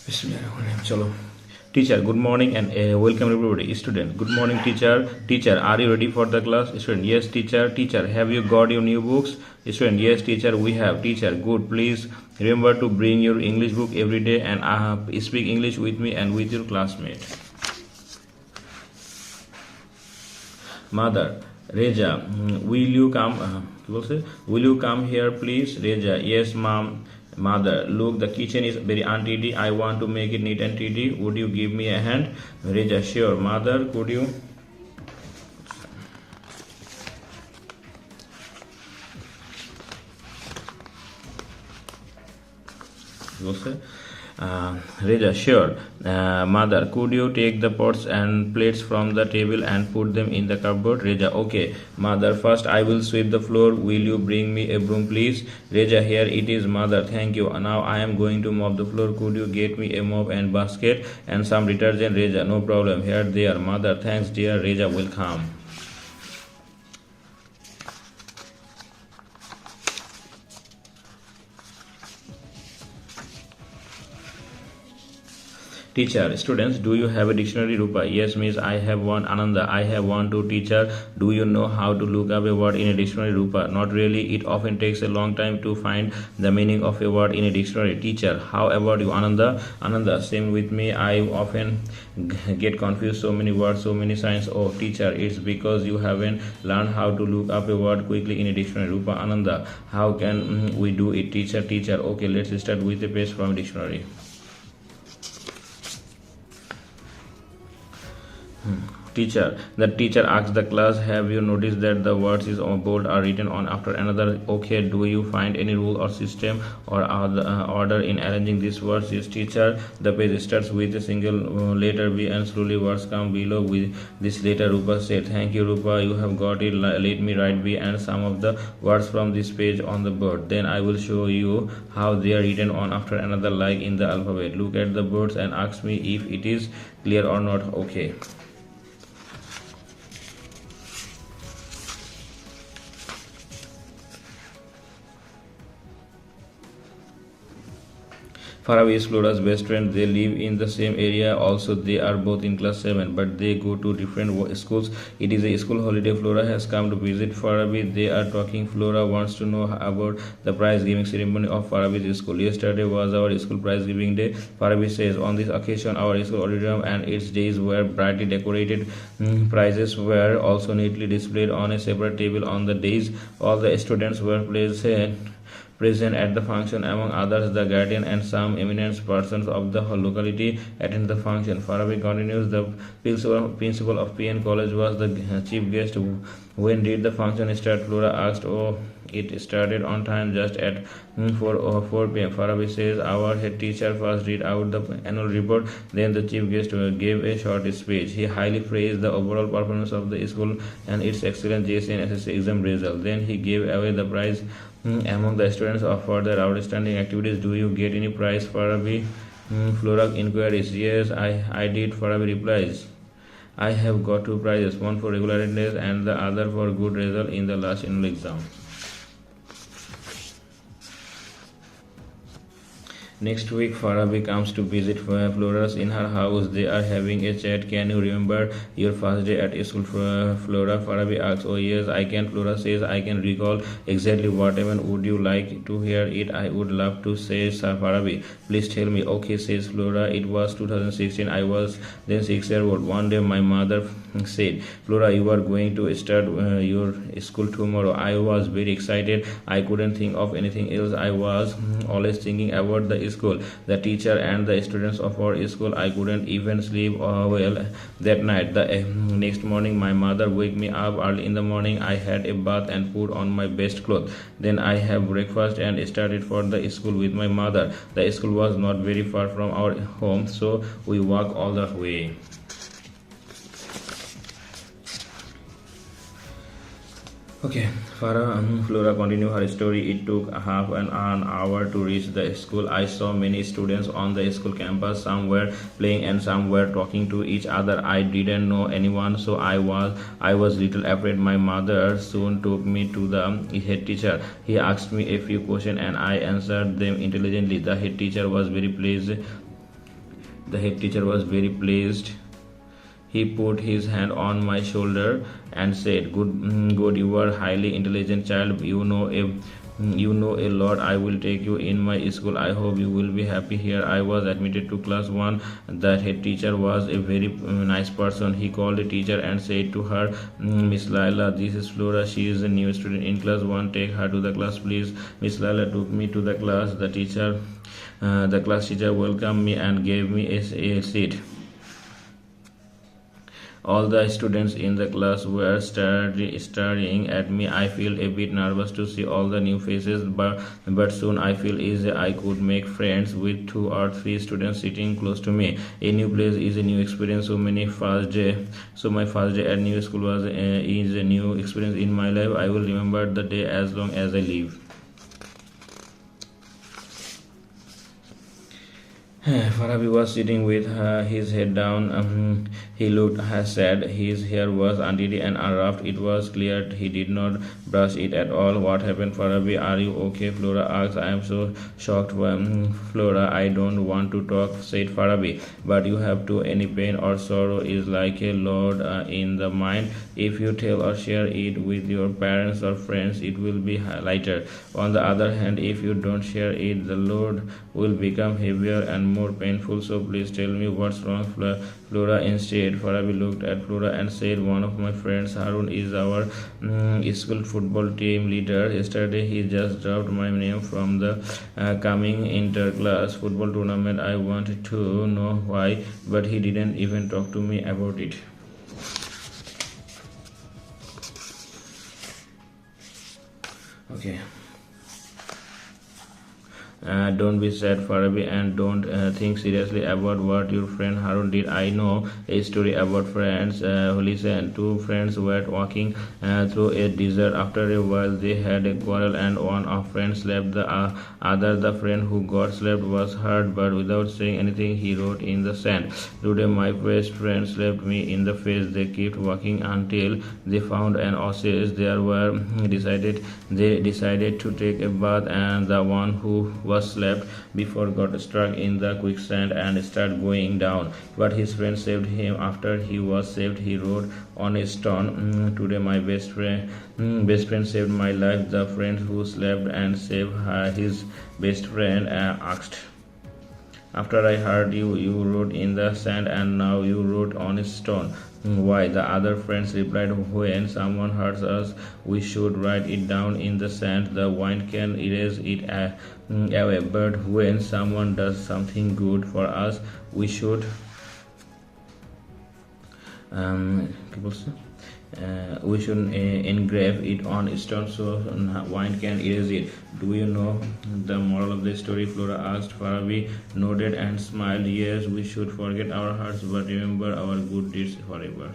Bismillahirrahmanirrahim. Chalo. Teacher, good morning and welcome everybody. Student, good morning teacher. Teacher, are you ready for the class? Student, yes teacher. Teacher, have you got your new books? Student, yes teacher, we have. Teacher, good. Please remember to bring your English book every day and speak English with me and with your classmate. Mother, Reja, will you come? Will you come here, please? Reja, yes, mom. Mother, look, the kitchen is very untidy. I want to make it neat and tidy. Would you give me a hand? Reja, sure. Mother, could you? Reja, sure. Mother, could you take the pots and plates from the table and put them in the cupboard? Reja, okay. Mother, first I will sweep the floor. Will you bring me a broom, please? Reja, here it is, mother. Thank you. Now I am going to mop the floor. Could you get me a mop and basket and some detergent? Reja, no problem. Here they are, mother. Thanks, dear. Reja, welcome. Teacher, students, do you have a dictionary, Rupa? Yes, miss, I have one. Ananda, I have one too. Teacher, do you know how to look up a word in a dictionary, Rupa? Not really. It often takes a long time to find the meaning of a word in a dictionary. Teacher, how about you, Ananda? Ananda, same with me. I often get confused. So many words, so many signs. Oh, teacher, it's because you haven't learned how to look up a word quickly in a dictionary, Rupa. Ananda, how can we do it? Teacher, okay, let's start with a page from a dictionary. Teacher, the teacher asks the class, have you noticed that the words is on bold are written on after another? Okay, do you find any rule or system or order in arranging these words? Yes, teacher, the page starts with a single letter B and slowly words come below with this letter. Rupa said, thank you, Rupa, you have got it. Let me write B and some of the words from this page on the board. Then I will show you how they are written on after another like in the alphabet. Look at the words and ask me if it is clear or not. Okay. Farabi is Flora's best friend. They live in the same area. Also, they are both in class 7, but they go to different schools. It is a school holiday. Flora has come to visit Farabi. They are talking. Flora wants to know about the prize giving ceremony of Farabi's school. Yesterday was our school prize giving day. Farabi says, on this occasion, our school auditorium and its days were brightly decorated. Prizes were also neatly displayed on a separate table on the days. All the students were present at the function. Among others, the guardian and some eminent persons of the locality attended the function. Farabi continues, the principal of PN College was the chief guest. When did the function start? Flora asked. Oh, it started on time, just at 4 p.m. Farabi says, our head teacher first read out the annual report, then the chief guest gave a short speech. He highly praised the overall performance of the school and its excellent JSN SSC exam result. Then he gave away the prize among the students for their outstanding activities. Do you get any prize, Farabi? Flora inquiries. Yes, I did, Farabi replies. I have got 2 prizes, one for regular attendance and the other for good result in the last annual exam. Next week, Farabi comes to visit Flora's in her house. They are having a chat. Can you remember your first day at school, Flora? Farabi asks. Oh yes, I can. Flora says, I can recall exactly what happened. Would you like to hear it? I would love to, says Farabi. Please tell me. Okay, says Flora. It was 2016. I was then 6-year-old. One day my mother said, Flora, you are going to start your school tomorrow. I was very excited. I couldn't think of anything else. I was always thinking about the school, the teacher and the students of our school. I couldn't even sleep well that night. The next morning my mother woke me up early in the morning. I had a bath and put on my best clothes. Then I have breakfast and started for the school with my mother. The school was not very far from our home, so we walked all the way. Okay, Flora continued her story. It took half an hour to reach the school. I saw many students on the school campus. Some were playing and some were talking to each other. I didn't know anyone, so I was little afraid. My mother soon took me to the head teacher. He asked me a few questions and I answered them intelligently. The head teacher was very The head teacher was very pleased. He put his hand on my shoulder and said, "Good, you are highly intelligent child. You know a lot. I will take you in my school. I hope you will be happy here." I was admitted to class 1. The head teacher was a very nice person. He called the teacher and said to her, "Miss Laila, this is Flora. She is a new student in class 1. Take her to the class, please." Miss Laila took me to the class. The class teacher welcomed me and gave me a seat. All the students in the class were staring at me. I feel a bit nervous to see all the new faces, but soon I feel easy. I could make friends with 2 or 3 students sitting close to me. A new place is a new experience. So my first day at new school is a new experience in my life. I will remember the day as long as I live. Farabi was sitting with his head down. He looked sad. His hair was untidy and unruffed. It was clear he did not brush it at all. "What happened, Farabi? Are you okay?" Flora asked. "I am so shocked." "Flora, I don't want to talk," said Farabi. "But you have to. Any pain or sorrow is like a load in the mind. If you tell or share it with your parents or friends, it will be lighter. On the other hand, if you don't share it, the load will become heavier and more painful. So please tell me what's wrong, Flora." Instead, Farabi looked at Flora and said, "One of my friends, Harun, is our school football team leader. Yesterday, he just dropped my name from the coming inter-class football tournament. I wanted to know why, but he didn't even talk to me about it." Okay. Don't be sad, Farabi, and don't think seriously about what your friend Harun did. I know a story about friends who listen. 2 friends were walking through a desert. After a while, they had a quarrel, and one of friends slapped the other. The friend who got slapped was hurt, but without saying anything, he wrote in the sand, "Today, my best friend slapped me in the face." They kept walking until they found an oasis. They decided to take a bath, and the one who was slapped before got stuck in the quicksand and started going down. But his friend saved him. After he was saved, he wrote on a stone, "Today my best friend saved my life." The friend who slapped and saved his best friend asked, "After I heard you wrote in the sand, and now you wrote on a stone. Why?" The other friends replied, "When someone hurts us, we should write it down in the sand. The wind can erase it away. But when someone does something good for us, we should engrave it on stone so wind can erase it." "Do you know the moral of the story?" Flora asked. Farabi nodded and smiled. "Yes, we should forget our hearts, but remember our good deeds forever."